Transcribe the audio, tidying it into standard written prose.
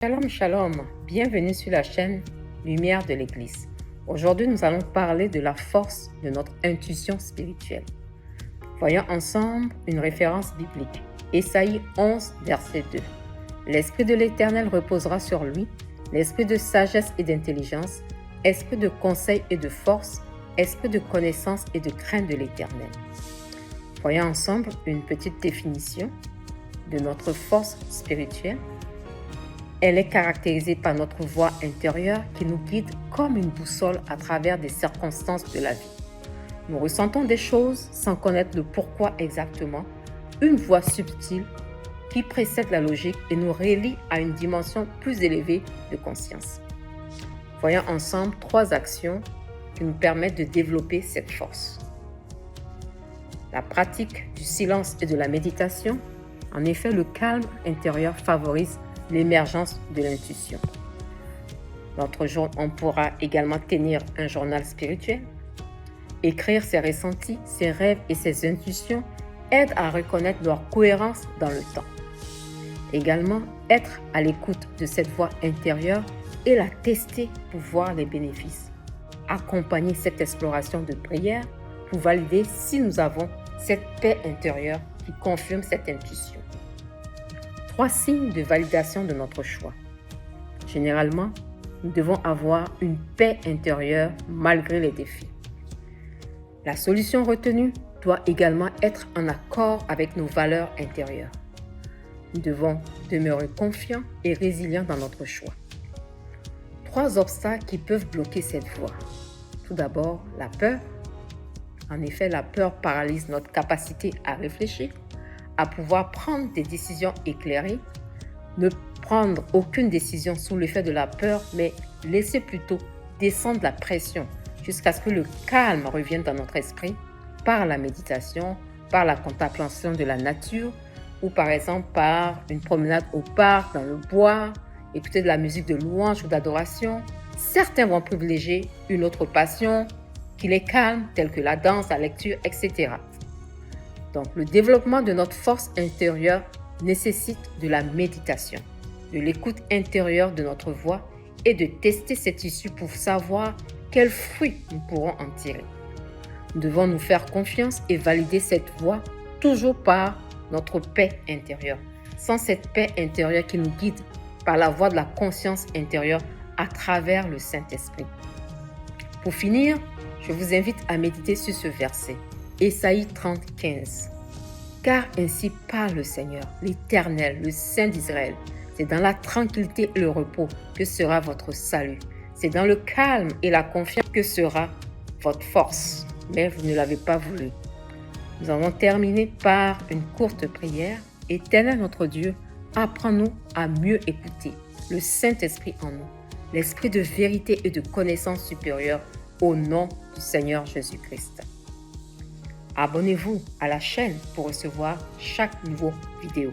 Shalom, shalom, bienvenue sur la chaîne Lumière de l'Église. Aujourd'hui, nous allons parler de la force de notre intuition spirituelle. Voyons ensemble une référence biblique. Ésaïe 11, verset 2. L'Esprit de l'Éternel reposera sur lui, l'esprit de sagesse et d'intelligence, esprit de conseil et de force, esprit de connaissance et de crainte de l'Éternel. Voyons ensemble une petite définition de notre force spirituelle. Elle est caractérisée par notre voix intérieure qui nous guide comme une boussole à travers des circonstances de la vie. Nous ressentons des choses sans connaître le pourquoi exactement, une voix subtile qui précède la logique et nous relie à une dimension plus élevée de conscience. Voyons ensemble 3 actions qui nous permettent de développer cette force. La pratique du silence et de la méditation. En effet, le calme intérieur favorise l'émergence de l'intuition. L'autre jour, on pourra également tenir un journal spirituel. Écrire ses ressentis, ses rêves et ses intuitions aide à reconnaître leur cohérence dans le temps. Également, être à l'écoute de cette voix intérieure et la tester pour voir les bénéfices. Accompagner cette exploration de prière pour valider si nous avons cette paix intérieure qui confirme cette intuition. 3 signes de validation de notre choix. Généralement, nous devons avoir une paix intérieure malgré les défis. La solution retenue doit également être en accord avec nos valeurs intérieures. Nous devons demeurer confiants et résilients dans notre choix. 3 obstacles qui peuvent bloquer cette voie. Tout d'abord, la peur. En effet, la peur paralyse notre capacité à réfléchir, à pouvoir prendre des décisions éclairées, ne prendre aucune décision sous l'effet de la peur, mais laisser plutôt descendre la pression jusqu'à ce que le calme revienne dans notre esprit par la méditation, par la contemplation de la nature ou par exemple par une promenade au parc, dans le bois, écouter de la musique de louange ou d'adoration. Certains vont privilégier une autre passion qui les calme, telle que la danse, la lecture, etc. Donc, le développement de notre force intérieure nécessite de la méditation, de l'écoute intérieure de notre voix et de tester cette issue pour savoir quels fruits nous pourrons en tirer. Nous devons nous faire confiance et valider cette voix toujours par notre paix intérieure. Sans cette paix intérieure qui nous guide par la voie de la conscience intérieure à travers le Saint-Esprit. Pour finir, je vous invite à méditer sur ce verset. Ésaïe 30, 15. Car ainsi parle le Seigneur, l'Éternel, le Saint d'Israël. C'est dans la tranquillité et le repos que sera votre salut. C'est dans le calme et la confiance que sera votre force. Mais vous ne l'avez pas voulu. Nous allons terminer par une courte prière. Éternel notre Dieu, apprends-nous à mieux écouter le Saint-Esprit en nous, l'Esprit de vérité et de connaissance supérieure au nom du Seigneur Jésus-Christ. Abonnez-vous à la chaîne pour recevoir chaque nouvelle vidéo.